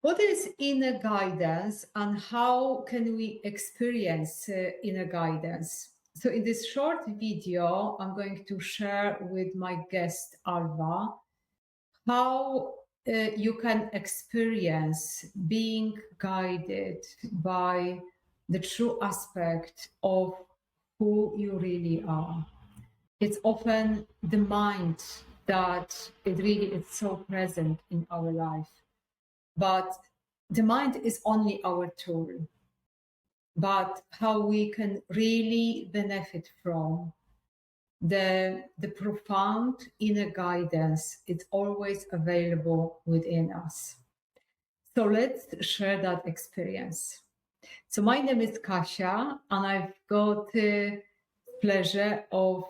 What is inner guidance and how can we experience inner guidance? So in this short video, I'm going to share with my guest Alva how you can experience being guided by the true aspect of who you really are. It's often the mind that it really is so present in our life. But the mind is only our tool. But how we can really benefit from the profound inner guidance, it's always available within us. So let's share that experience. So my name is Kasia, and I've got the pleasure of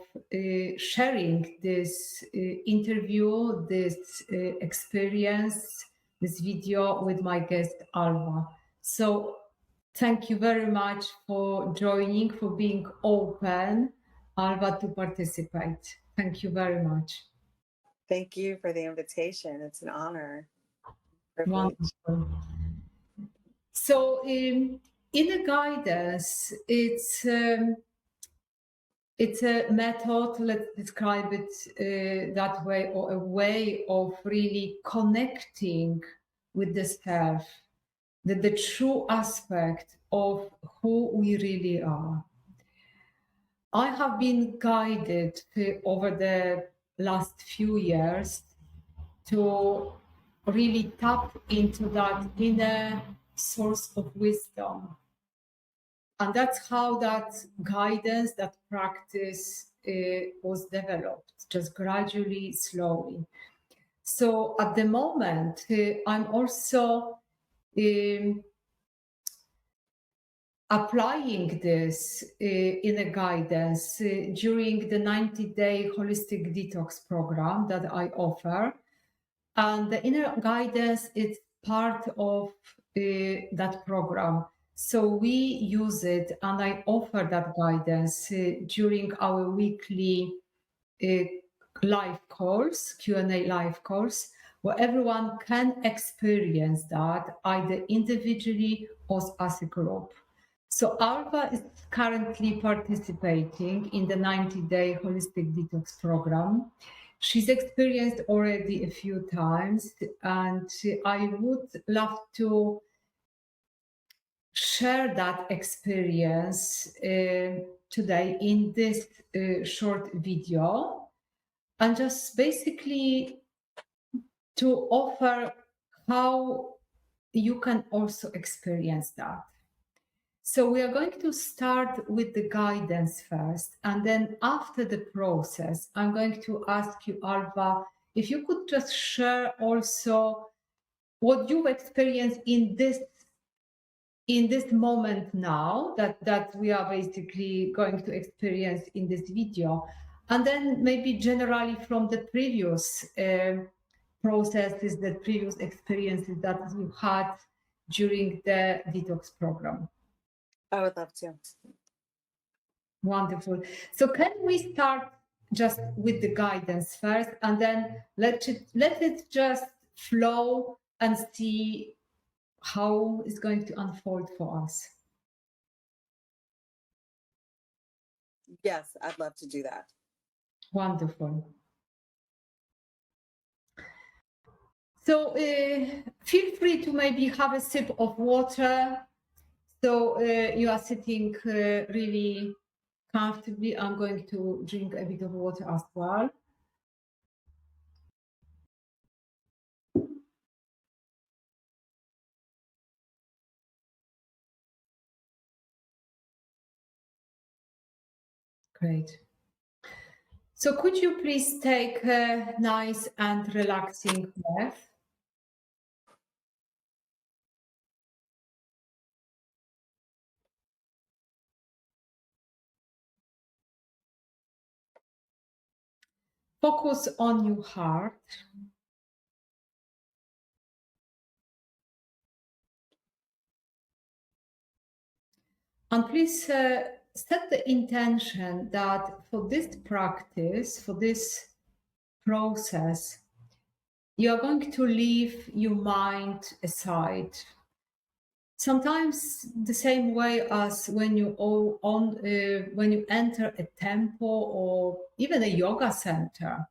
sharing this interview, this experience, this video with my guest Alva. So thank you very much for joining, for being open, Alva, to participate. Thank you very much. Thank you for the invitation. It's an honor. Privilege. Wonderful. So inner guidance, it's a method, let's describe it that way, or a way of really connecting with the self, the true aspect of who we really are. I have been guided over the last few years to really tap into that inner source of wisdom. And that's how that guidance, that practice was developed, just gradually, slowly. So at the moment, I'm also applying this inner guidance during the 90-day holistic detox program that I offer. And the inner guidance is part of that program. So we use it, and I offer that guidance during our weekly live course, Q&A live course, where everyone can experience that either individually or as a group. So Alva is currently participating in the 90-day holistic detox program. She's experienced already a few times, and I would love to share that experience today in this short video, and just basically to offer how you can also experience that. So we are going to start with the guidance first, and then after the process, I'm going to ask you, Alva, if you could just share also what you've experienced in this moment now that we are basically going to experience in this video, and then maybe generally from the previous processes, the previous experiences that you had during the detox program. I would love to. Wonderful. So can we start just with the guidance first, and then let it just flow and see how it's going to unfold for us. Yes, I'd love to do that. Wonderful. So feel free to maybe have a sip of water. So you are sitting really comfortably. I'm going to drink a bit of water as well. Great. So could you please take a nice and relaxing breath? Focus on your heart. And please set the intention that for this practice, for this process, You are going to leave your mind aside. Sometimes the same way as when when you enter a temple or even a yoga center,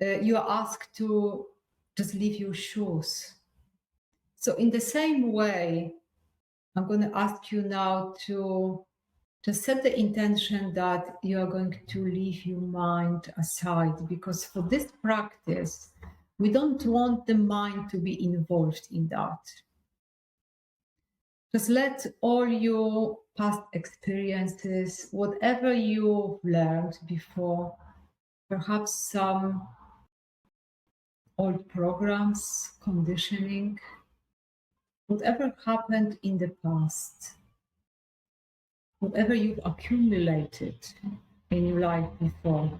you are asked to just leave your shoes. So in the same way, I'm going to ask you now to just set the intention that you are going to leave your mind aside, because for this practice, we don't want the mind to be involved in that. Just let all your past experiences, whatever you've learned before, perhaps some old programs, conditioning, whatever happened in the past, whatever you've accumulated in your life before,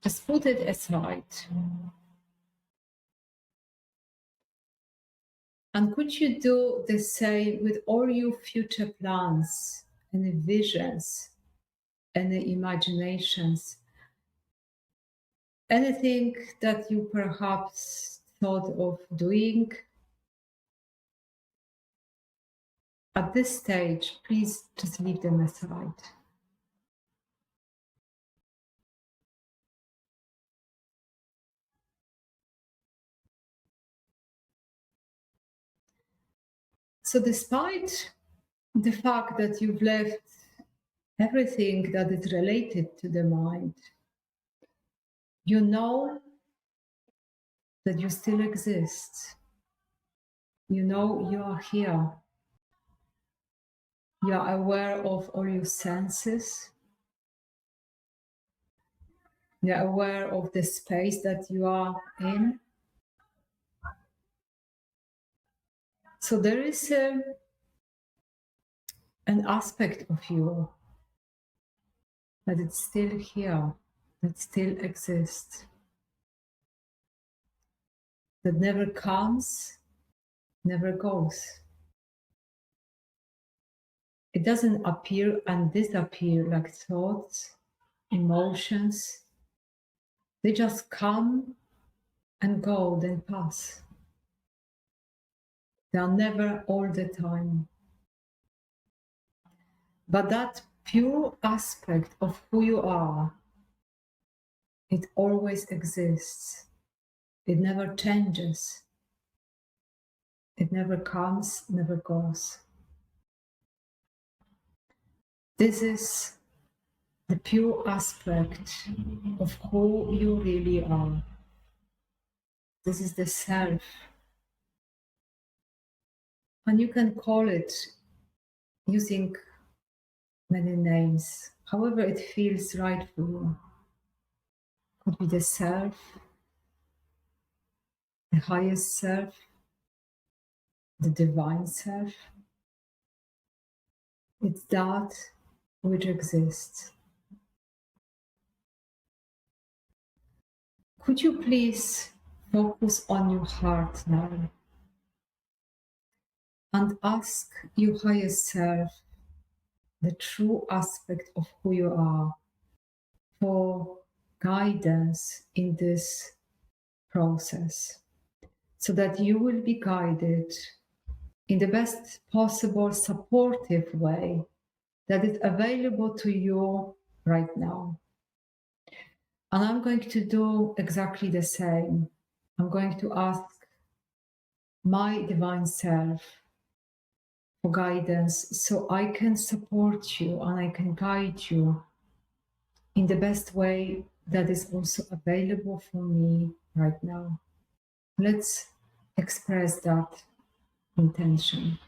just put it aside. And could you do the same with all your future plans and visions and imaginations? Anything that you perhaps thought of doing at this stage, please just leave them aside. So, despite the fact that you've left everything that is related to the mind, you know that you still exist. You know you are here. You are aware of all your senses. You are aware of the space that you are in. So there is an aspect of you that it's still here, that still exists, that never comes, never goes. It doesn't appear and disappear like thoughts, emotions. They just come and go, then pass. They are never all the time. But that pure aspect of who you are, it always exists. It never changes. It never comes, never goes. This is the pure aspect of who you really are. This is the self. And you can call it using many names, however it feels right for you. Could be the self, the highest self, the divine self. It's that which exists. Could you please focus on your heart now and ask your higher self, the true aspect of who you are, for guidance in this process, so that you will be guided in the best possible supportive way that is available to you right now. And I'm going to do exactly the same. I'm going to ask my divine self for guidance so I can support you and I can guide you in the best way that is also available for me right now. Let's express that intention.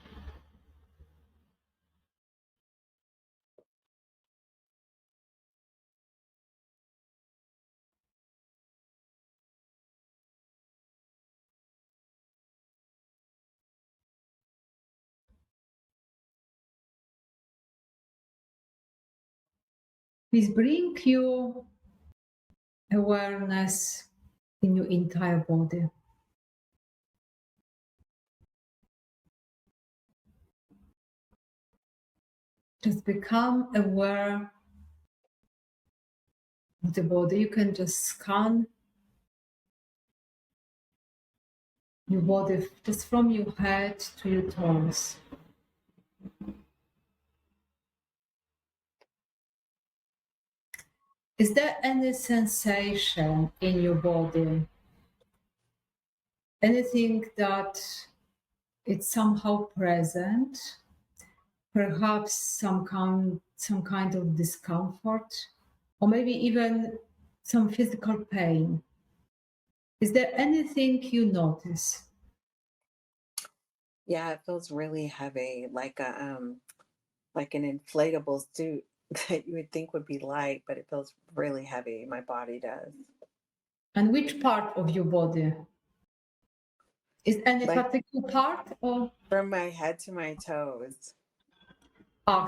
Please bring your awareness in your entire body. Just become aware of the body. You can just scan your body, just from your head to your toes. Is there any sensation in your body? Anything that it's somehow present? Perhaps some kind of discomfort, or maybe even some physical pain. Is there anything you notice? Yeah, it feels really heavy, like an inflatable suit that you would think would be light, but it feels really heavy. My body does. And which part of your body? Is any Like particular part or from my head to my toes.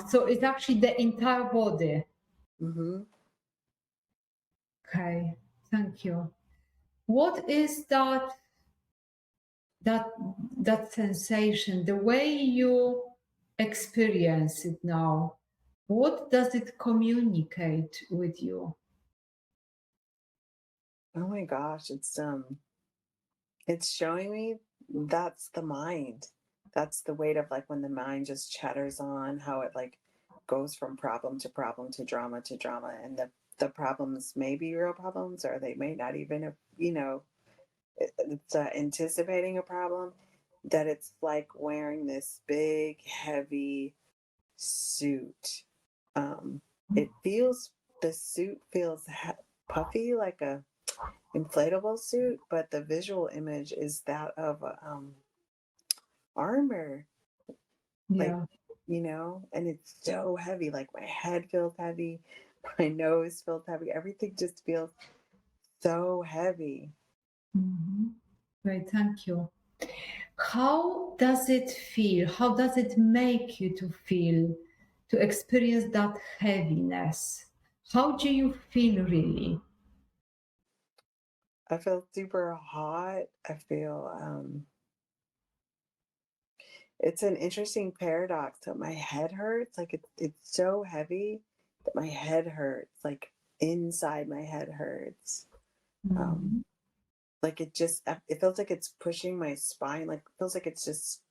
so it's actually the entire body. Hmm. Okay, thank you. What is that that sensation, the way you experience it now? What does it communicate with you? Oh my gosh, it's showing me that's the mind. That's the weight of like when the mind just chatters on, how it like goes from problem to drama, and the problems may be real problems, or they may not even have, it's anticipating a problem. That it's like wearing this big, heavy suit. Um, it feels the suit feels puffy, like a inflatable suit, but the visual image is that of armor, like, Yeah. and it's so heavy. Like my head feels heavy, my nose feels heavy, everything just feels so heavy. Mhm. Great, thank you. How does it feel? How does it make you to feel, to experience that heaviness? How do you feel really? I feel super hot. I feel it's an interesting paradox that my head hurts. Like it's so heavy that my head hurts. Like inside my head hurts. Um, Mhm. like it feels like it's pushing my spine. Like it feels like it's just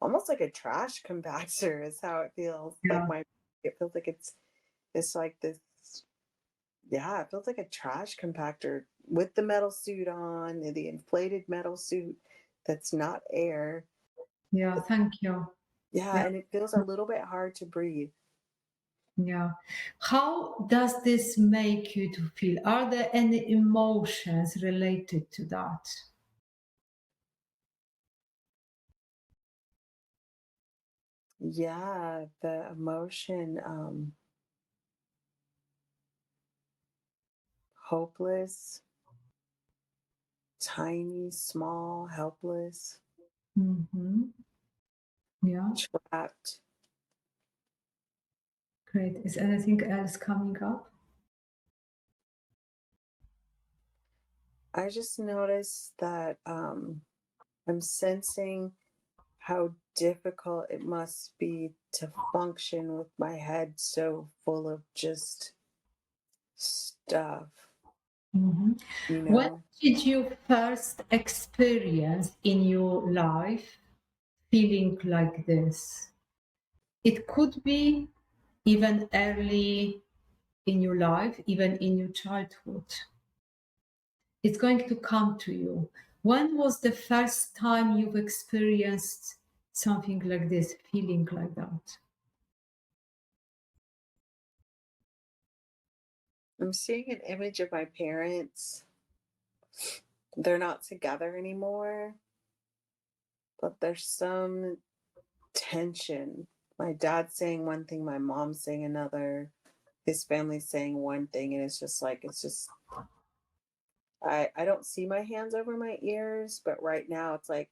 almost like a trash compactor is how it feels. Like Yeah, it feels like it's like this. Yeah, it feels like a trash compactor with the metal suit on, the inflated metal suit that's not air. yeah, thank you. Yeah, Yeah, and it feels a little bit hard to breathe. yeah. How does this make you to feel? Are there any emotions related to that? Yeah, the emotion, hopeless, tiny, small, helpless, Hmm. Yeah, trapped. great. Is anything else coming up? I just noticed that I'm sensing how difficult it must be to function with my head so full of just stuff, Mhm. you When know? did you first experience in your life feeling like this? It could be even early in your life, even in your childhood. It's going to come to you. When was the first time you've experienced something like this, feeling like that? I'm seeing an image of my parents. They're not together anymore, but there's some tension. My dad's saying one thing, my mom's saying another, his family's saying one thing, and I don't see my hands over my ears, but right now it's like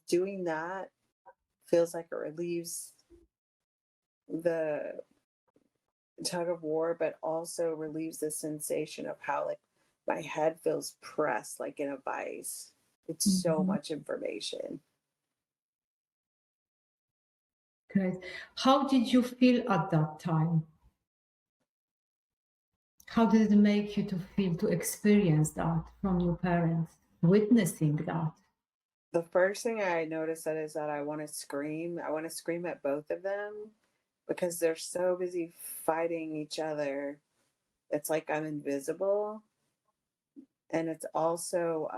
doing that feels like it relieves the tug of war, but also relieves the sensation of how like my head feels pressed like in a vice. It's so Mhm. much information. Great. How did you feel at that time? How did it make you to feel, to experience that from your parents, witnessing that? The first thing I noticed that is that I want to scream. I want to scream at both of them because they're so busy fighting each other. It's like I'm invisible. And it's also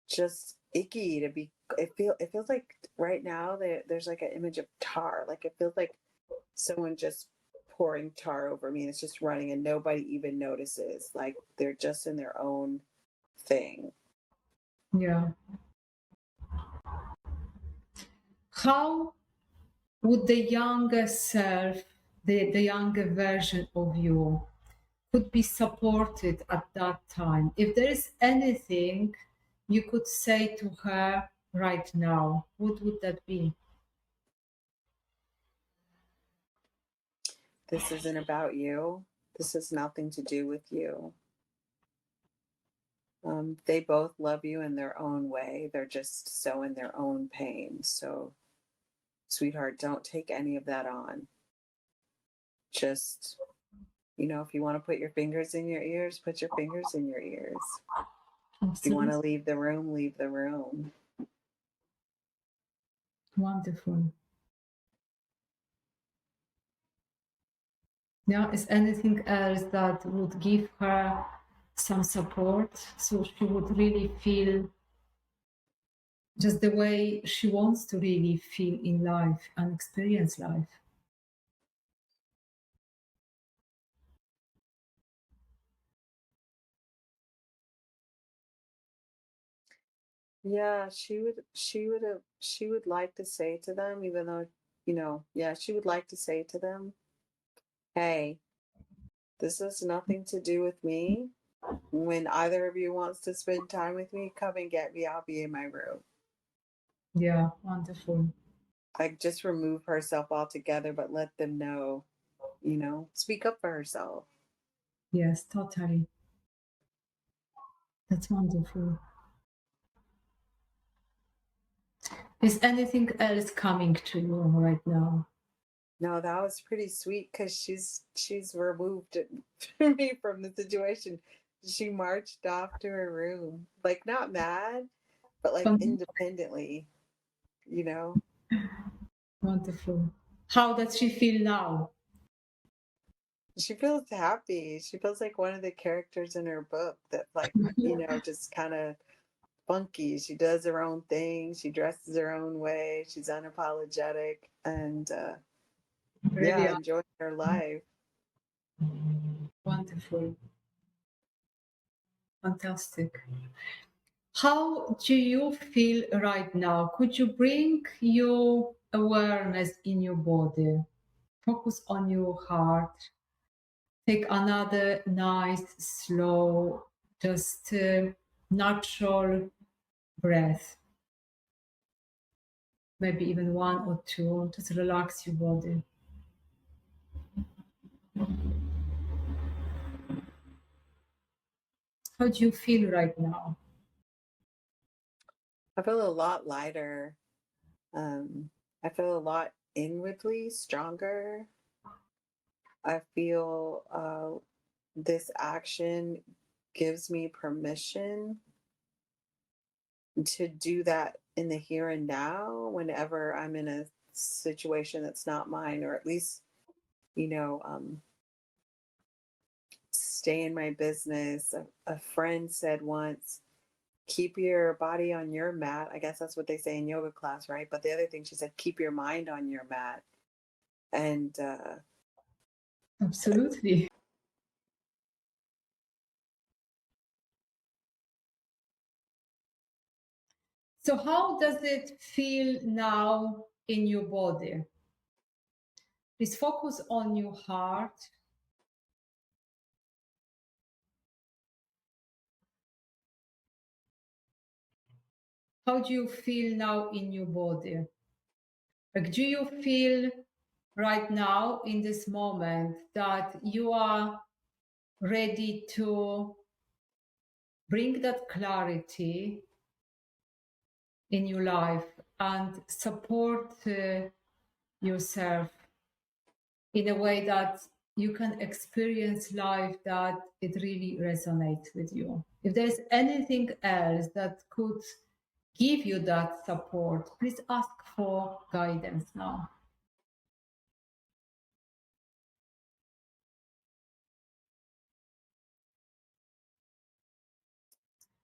just icky to be. It feels like right now there's like an image of tar. Like it feels like someone just pouring tar over me and it's just running and nobody even notices. Like they're just in their own thing. Yeah. How would the younger self, the younger version of you, could be supported at that time? If there is anything you could say to her right now, what would that be? This isn't about you. This has nothing to do with you. They both love you in their own way. They're just so in their own pain. So, sweetheart, don't take any of that on. Just, if you want to put your fingers in your ears, put your fingers in your ears. If you want to Absolutely. leave the room, leave the room. Wonderful. Yeah, is anything else that would give her some support so she would really feel just the way she wants to really feel in life and experience life? Yeah, she would like to say to them, even though, yeah, she would like to say to them, hey, this has nothing to do with me. When either of you wants to spend time with me, come and get me. I'll be in my room. Yeah, wonderful. Like just remove herself altogether, but let them know, speak up for herself. Yes, totally. That's wonderful. Is anything else coming to you right now? No, that was pretty sweet because she's removed me from the situation. She marched off to her room, like not mad, but like Um, independently, you know. Wonderful. How does she feel now? She feels happy. She feels like one of the characters in her book that like, just kind of funky. She does her own thing. She dresses her own way. She's unapologetic and Really yeah, enjoying her life. wonderful. Fantastic. How do you feel right now? Could you bring your awareness in your body? Focus on your heart. Take another nice, slow, just natural breath. Maybe even one or two. Just relax your body. How do you feel right now? I feel a lot lighter. I feel a lot inwardly stronger. I feel this action gives me permission to do that in the here and now whenever I'm in a situation that's not mine, or at least, you know, um, stay in my business. A friend said once, keep your body on your mat. I guess that's what they say in yoga class, right? But the other thing she said, keep your mind on your mat. And Absolutely. So, how does it feel now in your body? Please focus on your heart. How do you feel now in your body? Like, do you feel right now in this moment that you are ready to bring that clarity in your life and support yourself in a way that you can experience life that it really resonates with you? If there's anything else that could give you that support, please ask for guidance now.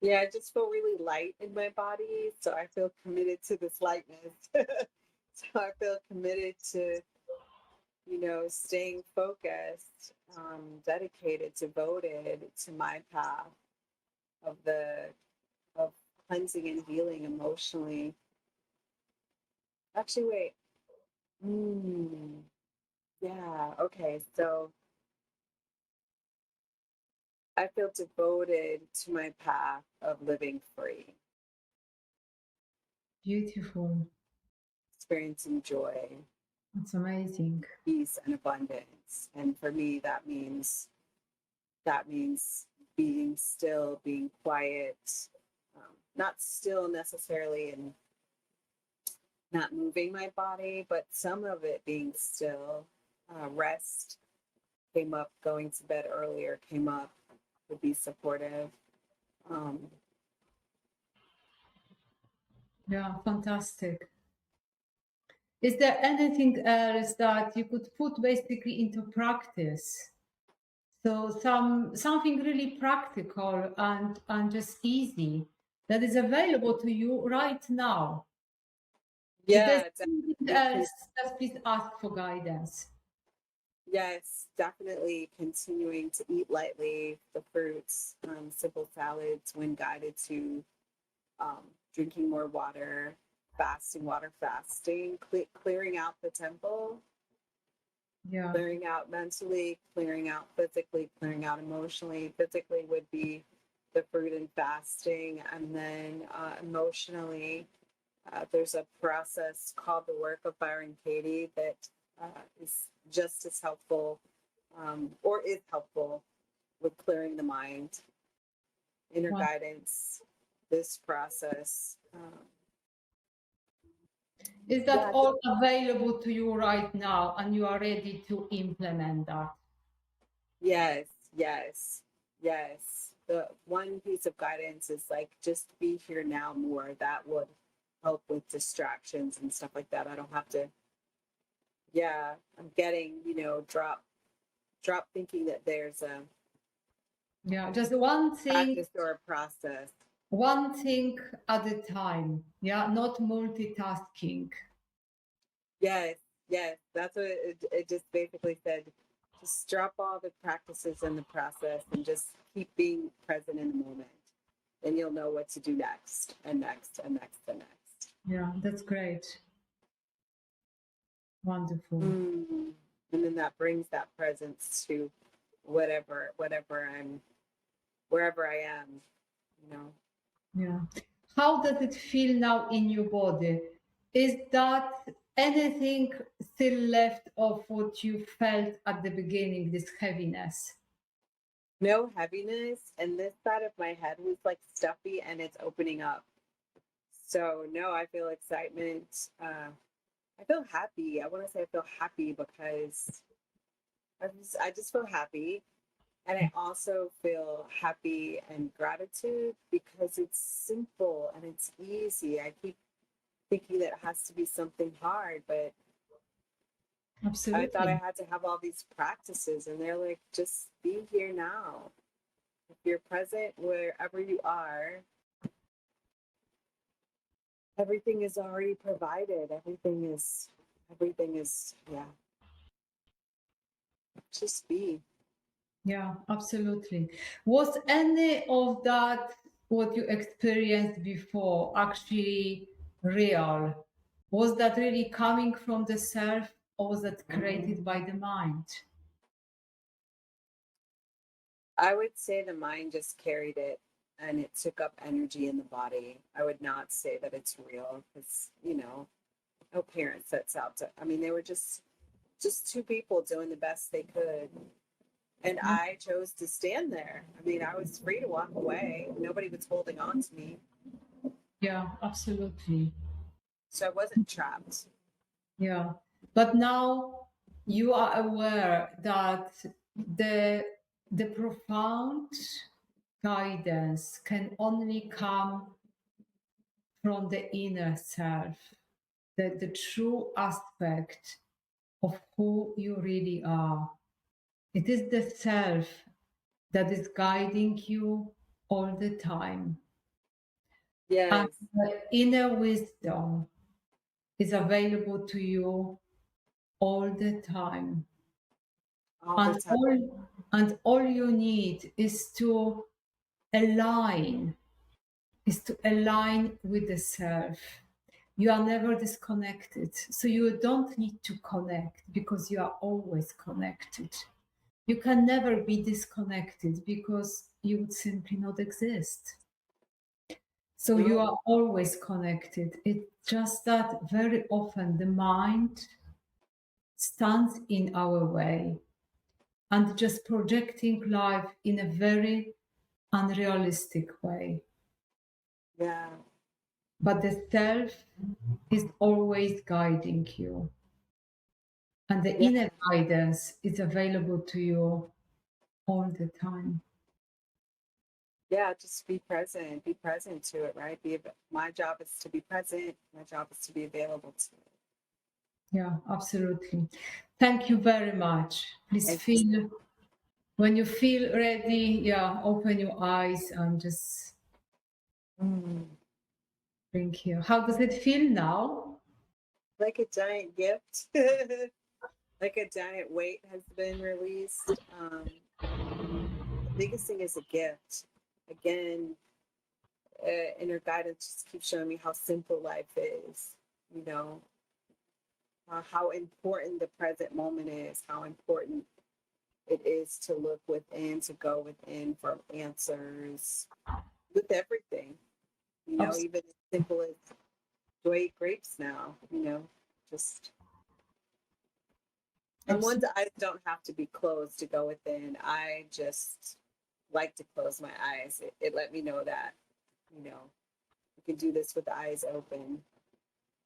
Yeah, I just feel really light in my body. So I feel committed to this lightness. So I feel committed to, staying focused, dedicated, devoted to my path of of cleansing and healing emotionally. Actually, wait. Mm, yeah, okay. So I feel devoted to my path of living free, Beautiful. experiencing joy, That's amazing. peace, and abundance. And for me, that means being still, being quiet, not still necessarily and not moving my body, but some of it being still. Rest came up, going to bed earlier came up, would be supportive. Um, Yeah, fantastic. Is there anything else that you could put basically into practice? So something really practical and just easy that is available to you right now. If there's yeah, anything definitely. else, just please ask for guidance. Yes, definitely continuing to eat lightly, the fruits, simple salads when guided to um, drinking more water, water fasting, clearing out the temple, Yeah, clearing out mentally, clearing out physically, clearing out emotionally. Physically would be the fruit and fasting, and then emotionally, there's a process called the work of Byron Katie that is just as helpful, or is helpful with clearing the mind, inner well, guidance, this process. is that Yeah, all available to you right now and you are ready to implement that? yes, yes, yes. The one piece of guidance is like just be here now more. That would help with distractions and stuff like that. I don't have to, yeah, I'm getting, drop thinking that there's a Yeah, just one thing, practice or a process. one thing at a time. Yeah, not multitasking. Yes, yes. That's what it just basically said. Just drop all the practices and the process and just keep being present in the moment. Then you'll know what to do next and next and next and next. Yeah, that's great. Wonderful. Mm. And then that brings that presence to whatever I'm, wherever I am, you know. Yeah. How does it feel now in your body? Is that anything still left of what you felt at the beginning, this heaviness? No heaviness. And this side of my head was like stuffy and it's opening up. So no, I feel excitement. I feel happy. I want to say I feel happy because I just feel happy. And I also feel happy and gratitude because it's simple and it's easy. I keep thinking that it has to be something hard, but I thought I Absolutely. had to have all these practices, and they're like, just be here now. If you're present wherever you are, everything is already provided. Everything is, yeah, just be. Yeah, absolutely. Was any of that what you experienced before actually real? Was that really coming from the self or was that created by the mind? I would say the mind just carried it and it took up energy in the body. I would not say that it's real because, no parent sets out to, I mean, they were just two people doing the best they could. And Yeah, I chose to stand there. I mean, I was free to walk away. Nobody was holding on to me. yeah, absolutely. So I wasn't trapped. Yeah. But now you are aware that the the profound guidance can only come from the inner self, the true aspect of who you really are. It is the self that is guiding you all the time. And Yes. the inner wisdom is available to you all the time. All the And time. all you need is to align, with the self. You are never disconnected. So you don't need to connect because you are always connected. You can never be disconnected because you would simply not exist. So you No. are always connected. It's just that very often the mind stands in our way and just projecting life in a very unrealistic way. Yeah. But the self is always guiding you, and the Yeah. inner guidance is available to you all the time. Yeah. Just be present. Be present to it, right? My job is to be present. My job is to be available to it. Yeah, absolutely. Thank you very much. Please Thank you. feel, when you feel ready, yeah, open your eyes and just Mm. bring here. How does it feel now? Like a giant gift. Like a giant weight has been released. The biggest thing is a gift. Again, inner guidance just keeps showing me how simple life is. You know, how important the present moment is, how important it is to look within, to go within for answers with everything. You know, Abs- even as simple as do I eat grapes now? You know, just and one's Absolutely. eyes don't have to be closed to go within. I just like to close my eyes. It let me know that, you know, you can do this with the eyes open.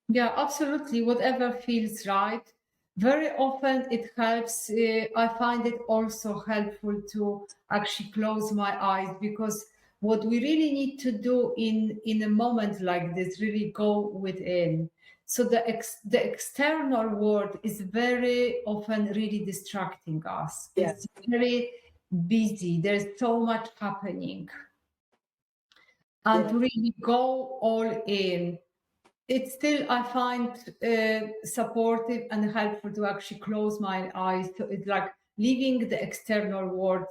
Yeah, absolutely. Whatever feels right. Very often it helps. I find it also helpful to actually close my eyes because what we really need to do in a moment like this really go within. So the external world is very often really distracting us. Yeah. It's very busy. There's so much happening, and Yeah. to really go all in, it's still, I find, supportive and helpful to actually close my eyes. So it's like leaving the external world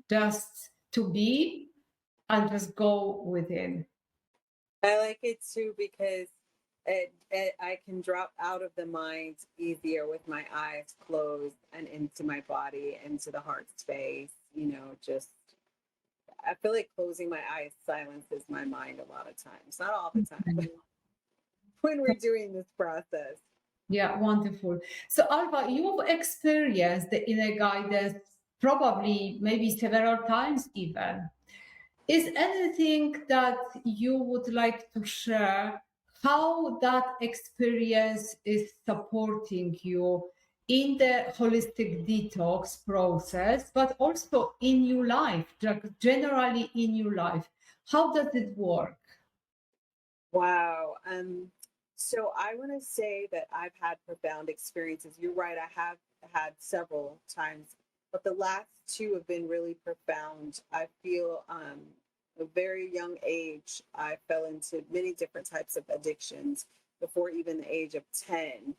just to be and just go within. I like it too because I can drop out of the mind easier with my eyes closed and into my body, into the heart space. You know, just I feel like closing my eyes silences my mind a lot of times. Not all the time, when we're doing this process. Yeah, wonderful. So, Alva, you've experienced the inner guidance probably maybe several times even. Is anything that you would like to share how that experience is supporting you in the holistic detox process, but also in your life, like generally in your life? How does it work? Wow. So I want to say that I've had profound experiences. You're right, I have had several times, but the last two have been really profound. I feel a very young age, I fell into many different types of addictions before even the age of 10.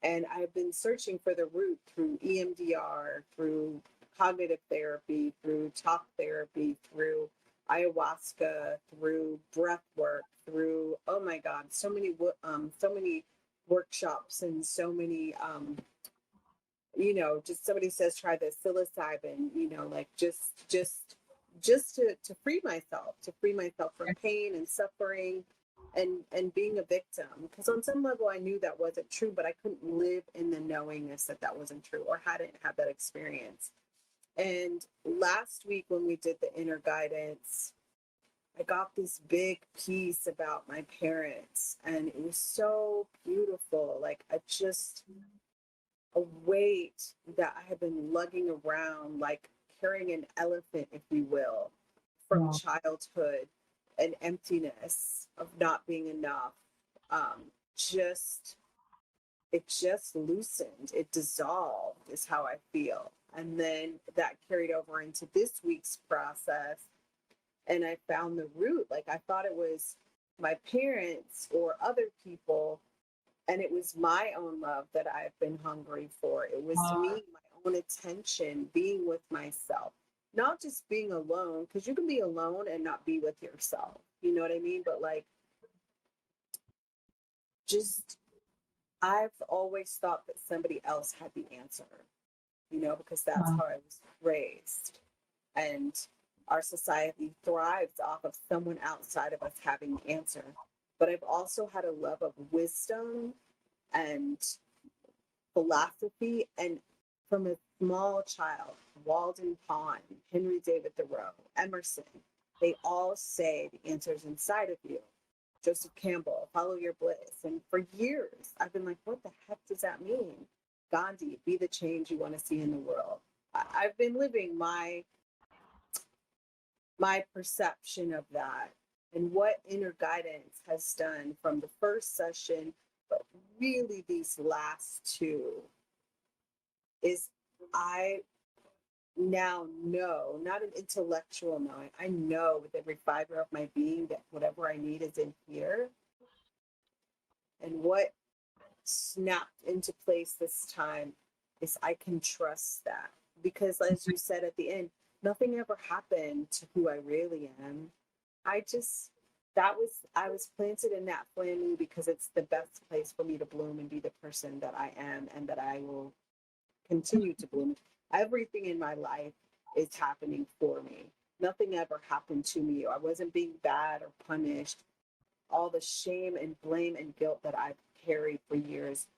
And I've been searching for the root through EMDR, through cognitive therapy, through talk therapy, through ayahuasca, through breath work, through oh my god, so many workshops and so many just somebody says try the psilocybin, like just to free myself from pain and suffering and being a victim, because on some level I knew that wasn't true, but I couldn't live in the knowingness that that wasn't true or hadn't had that experience. And last week when we did the inner guidance, I got this big piece about my parents, and it was so beautiful. Like a weight that I had been lugging around, like carrying an elephant, if you will, from Wow. childhood. an emptiness of not being enough. Just it just loosened, it dissolved, is how I feel. And then that carried over into this week's process. And I found the root. Like I thought it was my parents or other people. And it was my own love that I've been hungry for. It was Wow. me, my own attention, being with myself, not just being alone, because you can be alone and not be with yourself. You know what I mean? But like, just, I've always thought that somebody else had the answer, because that's Wow. how I was raised. And our society thrives off of someone outside of us having the answer. But I've also had a love of wisdom and philosophy. And from a small child, Walden Pond, Henry David Thoreau, Emerson, they all say the answer's inside of you. Joseph Campbell, follow your bliss. And for years, I've been like, what the heck does that mean? Gandhi, be the change you want to see in the world. I've been living my perception of that and what inner guidance has done from the first session, but really these last two is I now know, not an intellectual knowing, I know with every fiber of my being that whatever I need is in here. And what snapped into place this time is I can trust that. Because as you said at the end, nothing ever happened to who I really am. I just I was planted in that family because it's the best place for me to bloom and be the person that I am and that I will continue to bloom. Everything in my life is happening for me. Nothing ever happened to me. I wasn't being bad or punished. All the shame and blame and guilt that I've carried for years,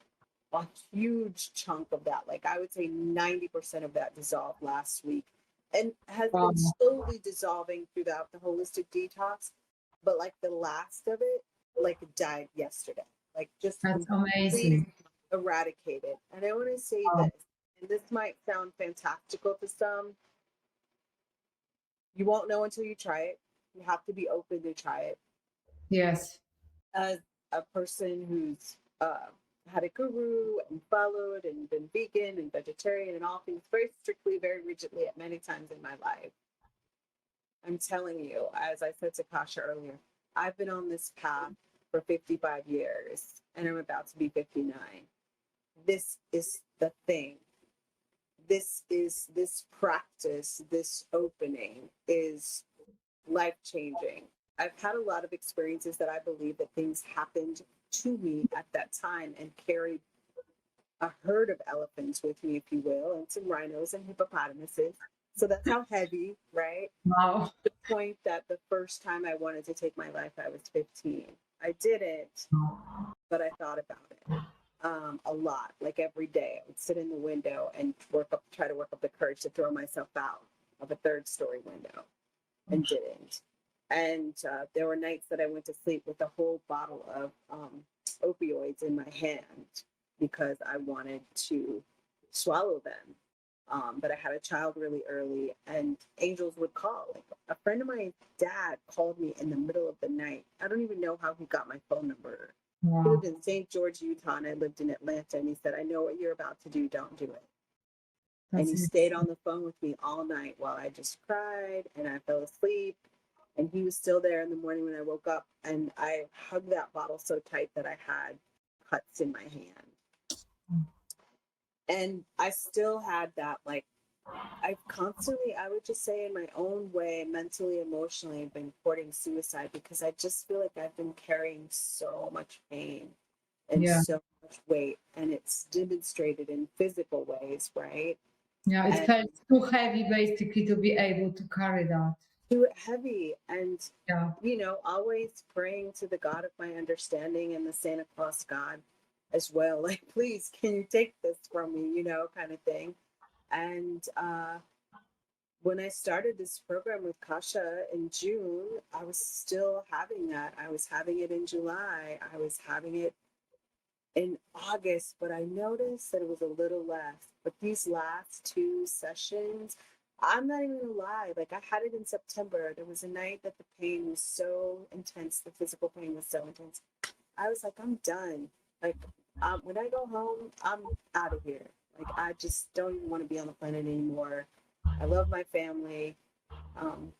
a huge chunk of that, like I would say 90% of that dissolved last week and has been Wow. slowly dissolving throughout the holistic detox. But like the last of it, like died yesterday, like just That's completely amazing. eradicated. And I want to say Wow. this, and this might sound fantastical to some. You won't know until you try it. You have to be open to try it. Yes. As a person who's had a guru and followed and been vegan and vegetarian and all things very strictly, very rigidly at many times in my life, I'm telling you, as I said to Kasha earlier, I've been on this path for 55 years and I'm about to be 59. This is the thing. This practice, this opening is life changing. I've had a lot of experiences that I believe that things happened to me at that time and carried a herd of elephants with me, if you will, and some rhinos and hippopotamuses. So that's how heavy, right? Wow. The point that the first time I wanted to take my life, I was 15. I didn't, but I thought about it a lot. Like every day, I would sit in the window and try to work up the courage to throw myself out of a third-story window, and didn't. And there were nights that I went to sleep with a whole bottle of opioids in my hand because I wanted to swallow them. But I had a child really early, and angels would call. Like a friend of my dad called me in the middle of the night. I don't even know how he got my phone number. He lived Wow. in St. George, Utah, and I lived in Atlanta. And he said, I know what you're about to do. Don't do it. And That's he it. stayed on the phone with me all night while I just cried and I fell asleep. And he was still there in the morning when I woke up. And I hugged that bottle so tight that I had cuts in my hand. And I still had that, like, I've constantly, I would just say in my own way, mentally, emotionally, been courting suicide because I just feel like I've been carrying so much pain and Yeah. so much weight. And it's demonstrated in physical ways, right? Yeah. It And felt too heavy basically to be able to carry that. too heavy. And, Yeah. always praying to the God of my understanding and the Santa Claus God as well. Like, please, can you take this from me, kind of thing. And when I started this program with Kasha in June, I was still having that. I was having it in July. I was having it in August, but I noticed that it was a little less. But these last two sessions, I'm not even gonna lie. Like I had it in September. There was a night that the pain was so intense. The physical pain was so intense. I was like, I'm done. Like when I go home, I'm out of here. Like I just don't even want to be on the planet anymore. I love my family, um,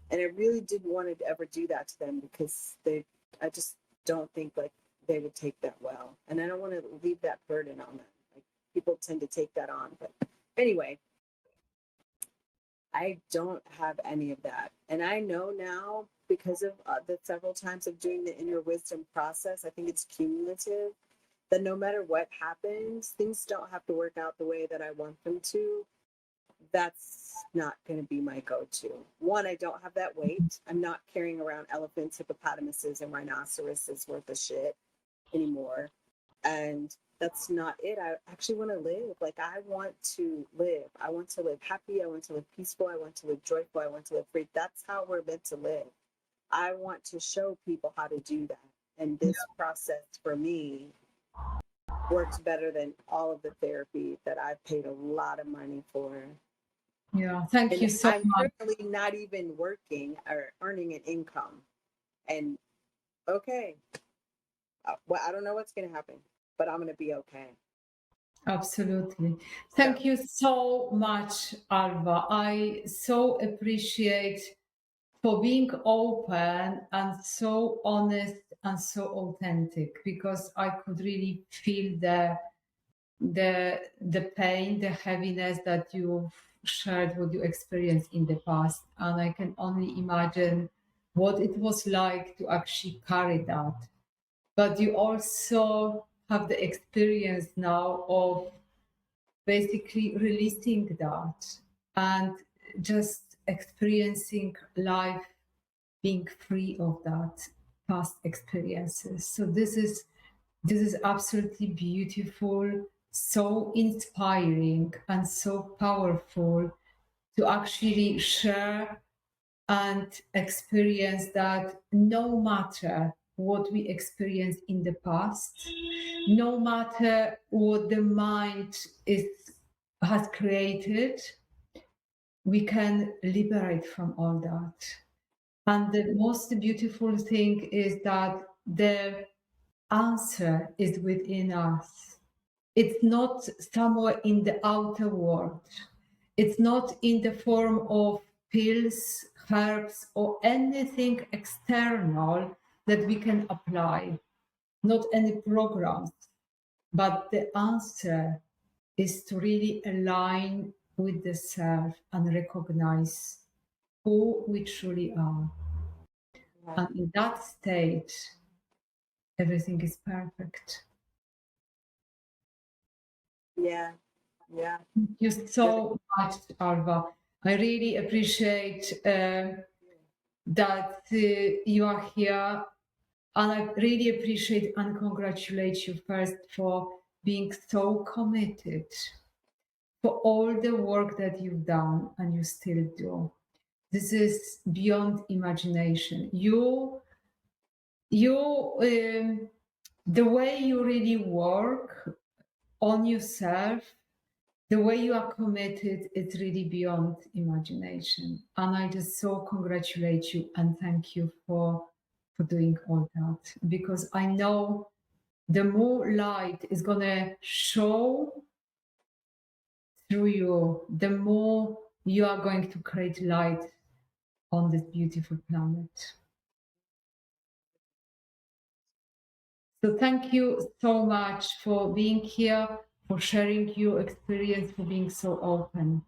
and I really didn't want to ever do that to them because I just don't think like they would take that well, and I don't want to leave that burden on them. Like people tend to take that on, but anyway, I don't have any of that. And I know now because of the several times of doing the inner wisdom process, I think it's cumulative, that no matter what happens, things don't have to work out the way that I want them to. That's not going to be my go to. One, I don't have that weight. I'm not carrying around elephants, hippopotamuses, and rhinoceroses worth of shit anymore. And that's not it. I actually want to live. Like I want to live. I want to live happy. I want to live peaceful. I want to live joyful. I want to live free. That's how we're meant to live. I want to show people how to do that. And this process for me works better than all of the therapy that I've paid a lot of money for. Yeah, thank And you so I'm much. currently not even working or earning an income. And okay, well, I don't know what's going to happen, but I'm going to be okay. Absolutely. So, Thank you so much, Alva. I so appreciate for being open and so honest and so authentic, because I could really feel the pain, the heaviness that you've shared, what you experienced in the past. And I can only imagine what it was like to actually carry that. But you also have the experience now of basically releasing that and just experiencing life, being free of that past experiences. So this is absolutely beautiful, so inspiring and so powerful to actually share and experience that no matter what we experienced in the past, no matter what the mind is has created, we can liberate from all that. And the most beautiful thing is that the answer is within us. It's not somewhere in the outer world. It's not in the form of pills, herbs, or anything external that we can apply, not any programs. But the answer is to really align with the self and recognize who we truly are. yeah, And in that state, everything is perfect. yeah, yeah. Thank you Really, so much, Alva. I really appreciate that you are here. And I really appreciate and congratulate you first for being so committed, for all the work that you've done and you still do. This is beyond imagination. The way you really work on yourself, the way you are committed, it's really beyond imagination. And I just so congratulate you and thank you for doing all that, because I know the more light is gonna show through you, the more you are going to create light on this beautiful planet. So thank you so much for being here, for sharing your experience, for being so open.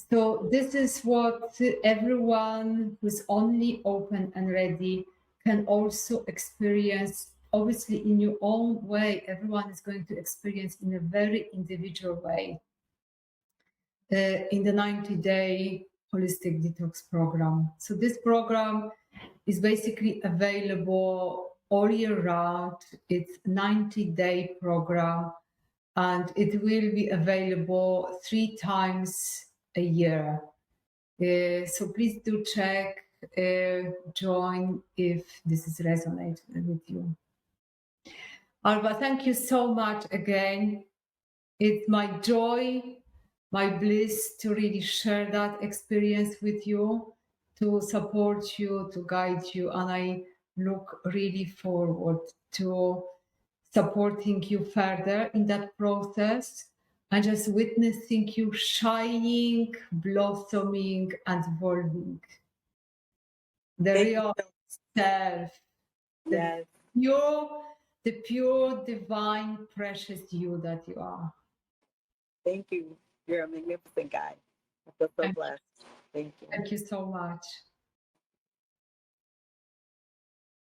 So this is what everyone who's only open and ready can also experience. Obviously, in your own way, everyone is going to experience in a very individual way in the 90-day holistic detox program. So this program is basically available all year round. It's 90-day program and it will be available 3 times a year. So please do check, join if this is resonate with you. Alva, thank you so much again. It's my joy my bliss to really share that experience with you, to support you, to guide you. And I look really forward to supporting you further in that process and just witnessing you shining, blossoming, and evolving. The Thank you real so self, the Yes. pure, the pure, divine, precious you that you are. Thank you. You're a magnificent guy. I feel so Thank blessed. Thank you. thank you so much.